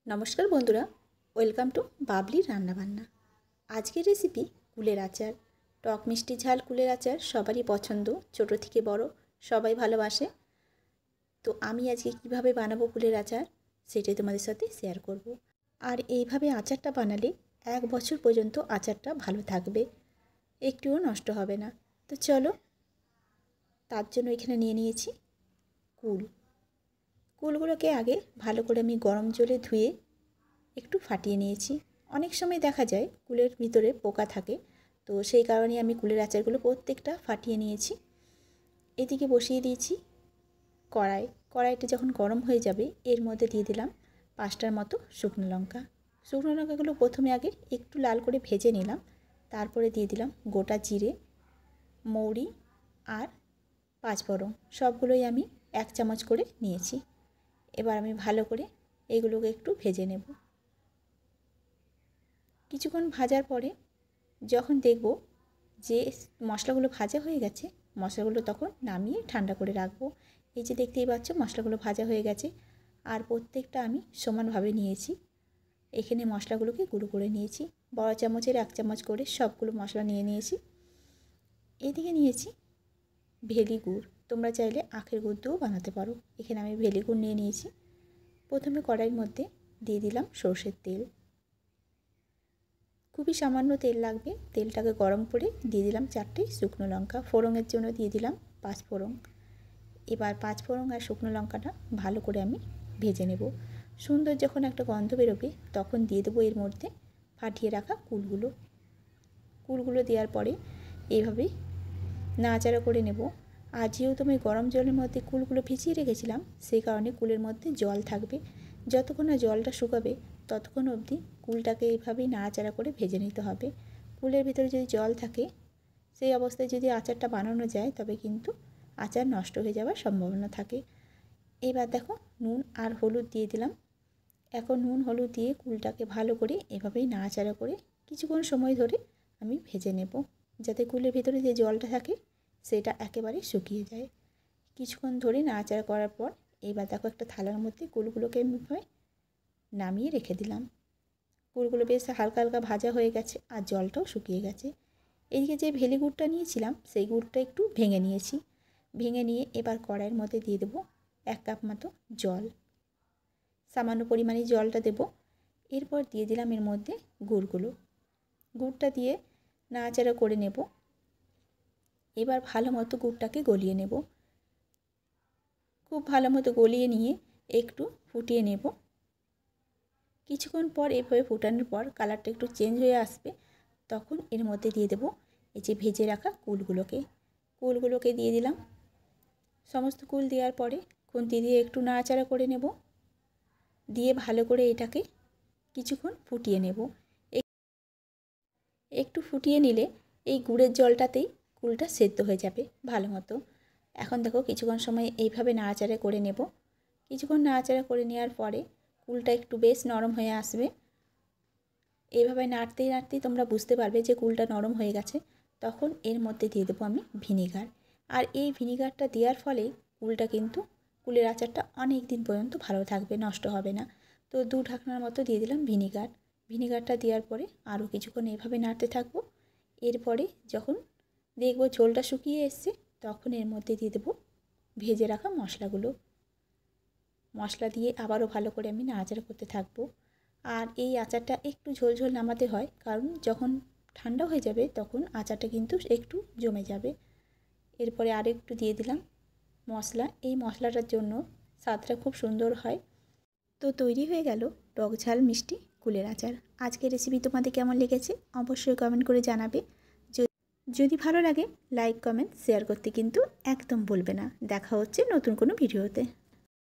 नमस्कार बंधुरा welcome to Babli रान्नाबान्ना। आजकेर रेसिपि कुलेर आचार। टक मिष्टि झाल कुलेर आचार सबारই पछंद, छोटो थेके बड़ो सबाई भालोबाशे। तो आमी आजके किभाबे बानाबो कुलेर आचार सेटाई तोमादेर साथे शेयर करब। और এইভাবে आचारटा बानाले एक बछर पर्यन्त आचारटा भालो थाकबे, एकटुओ नष्ट होबे ना। तो चलो तार जोन्नो एखाने निये नियेछि कुल। कुलगुलोके आगे भालो करे आमी गरम जले धुए एकटू फाटिए नियेछि। अनेक समय देखा जाए कुलेर भितरे पोका थाके, तो सेई कारणे आमी कुलेर आचारगुलो प्रत्येकटा फाटिए नियेछि। एदिके बसिए दिएछि कड़ाई। कड़ाईटा जखन गरम हये जाबे एर मध्य दिए दिलाम 5टार मतो शुकनो लंका। शुकनो लंकागुलो प्रथमे आगे एकटू लाल करे भेजे निलाम, तारपरे दिए दिलाम गोटा जिरे, मौरी और 5 फोड़न सबगुलोई आमी 1 चामच करे नियेछि। एबार आमी भालो करे एगुलोके एकटू भेजे नेब। किछुक्षण भाजार परे जखन देखबो जे मशलागुलो भाजा हये गेछे, मशलागुलो तखन नामिये ठंडा करे राखबो। এই যে দেখতেই পাচ্ছ মশলাগুলো ভাজা হয়ে গেছে আর প্রত্যেকটা আমি সমানভাবে নিয়েছি। এখানে মশলাগুলোকে গুঁড়ো করে নিয়েছি। বড় চামচের 1 চামচ করে সবগুলো মশলা নিয়ে নিয়েছি। এদিকে নিয়েছি ভেলি গুড়। তোমরা চাইলে আখের গুড় দিয়েও বানাতে পারো। এখানে আমি ভেলি গুড় নিয়ে নিয়েছি। প্রথমে কড়াইয়ের মধ্যে দিয়ে দিলাম সরষের তেল। খুবই সামান্য তেল লাগবে। তেলটাকে গরম করে দিয়ে দিলাম 4টে শুকনো লঙ্কা। ফোড়নের জন্য দিয়ে দিলাম 5 ফোড়ন। এবার 5 ফোড়ন আর শুকনো লঙ্কাটা ভালো করে আমি ভেজে নেব। সুন্দর যখন একটা গন্ধ বেরোবে তখন দিয়ে দেবো এর মধ্যে ফাটিয়ে রাখা কুলগুলো। কুলগুলো দেওয়ার পরে এইভাবে নাড়াচাড়া করে নেব। আর যেহেতু আমি গরম জলের মধ্যে কুলগুলো ভিজিয়ে রেখেছিলাম সেই কারণে কুলের মধ্যে জল থাকবে। যতক্ষণ না জলটা শুকাবে ততক্ষণ অবধি কুলটাকে এইভাবেই নাড়াচাড়া করে ভেজে নিতে হবে। কুলের ভিতরে যদি জল থাকে সেই অবস্থায় যদি আচারটা বানানো যায় তবে কিন্তু আচার নষ্ট হয়ে যাওয়ার সম্ভাবনা থাকে। এবার দেখো নুন আর হলুদ দিয়ে দিলাম। এখন নুন হলুদ দিয়ে কুলটাকে ভালো করে এভাবেই নাড়াচাড়া করে কিছুক্ষণ সময় ধরে আমি ভেজে নেব, যাতে কুলের ভিতরে যে জলটা থাকে সেটা একেবারে শুকিয়ে যায়। কিছুক্ষণ ধরে নাড়াচাড়া করার পর এবার দেখো একটা থালার মধ্যে কুলগুলোকে আমি নামিয়ে রেখে দিলাম। কুলগুলো বেশ হালকা হালকা ভাজা হয়ে গেছে আর জলটাও শুকিয়ে গেছে। এদিকে যে ভেলি গুড়টা নিয়েছিলাম সেই গুড়টা একটু ভেঙে নিয়েছি। ভেঙে নিয়ে এবার কড়াইয়ের মধ্যে দিয়ে দেবো 1 কাপ মতো জল। সামান্য পরিমাণে জলটা দেব। এরপর দিয়ে দিলাম এর মধ্যে গুড়গুলো। গুড়টা দিয়ে নাড়াচাড়া করে নেব। এবার ভালো মতো গুড়টাকে গলিয়ে নেব। খুব ভালো মতো গলিয়ে নিয়ে একটু ফুটিয়ে নেব। কিছুক্ষণ পর এভাবে ফুটানোর পর কালারটা একটু চেঞ্জ হয়ে আসবে, তখন এর মধ্যে দিয়ে দেব এই যে ভেজে রাখা কুলগুলোকে দিয়ে দিলাম। সমস্ত কুল দেওয়ার পরে খুন্তি দিয়ে একটু নাড়াচাড়া করে নেব। দিয়ে ভালো করে এটাকে কিছুক্ষণ ফুটিয়ে নেব। একটু ফুটিয়ে নিলে এই গুড়ের জলটাতেই কুলটা সেদ্ধ হয়ে যাবে ভালো মতো। এখন দেখো কিছুক্ষণ সময় এইভাবে নাড়াচাড়া করে নেব। কিছুক্ষণ নাড়াচাড়া করে নেওয়ার পরে কুলটা একটু বেশ নরম হয়ে আসবে। এইভাবে নাড়তেই নাড়তেই তোমরা বুঝতে পারবে যে কুলটা নরম হয়ে গেছে। তখন এর মধ্যে দিয়ে দেবো আমি ভিনিগার। আর এই ভিনিগারটা দেওয়ার ফলে কুলটা কিন্তু কুলের আচারটা অনেক দিন পর্যন্ত ভালো থাকবে, নষ্ট হবে না। তো 2 ঢাকনার মতো দিয়ে দিলাম ভিনিগার। ভিনিগারটা দেওয়ার পরে আরও কিছুক্ষণ এইভাবে নাড়তে থাকবো। এরপরে যখন দেখবো ঝোলটা শুকিয়ে এসছে তখন এর মধ্যে দিয়ে দেবো ভেজে রাখা মশলাগুলো। মশলা দিয়ে আবারও ভালো করে আমি নাড়াচাড়া করতে থাকবো। আর এই আচারটা একটু ঝোল নামাতে হয়, কারণ যখন ঠান্ডা হয়ে যাবে তখন আচারটা কিন্তু একটু জমে যাবে। এরপরে আর একটু দিয়ে দিলাম মশলা। এই মশলাটার জন্য স্বাদটা খুব সুন্দর হয়। তো তৈরি হয়ে গেল টক ঝাল মিষ্টি কুলের আচার। আজকের রেসিপি তোমাদের কেমন লেগেছে অবশ্যই কমেন্ট করে জানাবে। যদি ভালো লাগে লাইক কমেন্ট শেয়ার করতে কিন্তু একদম ভুলবে না। দেখা হচ্ছে নতুন কোনো ভিডিওতে।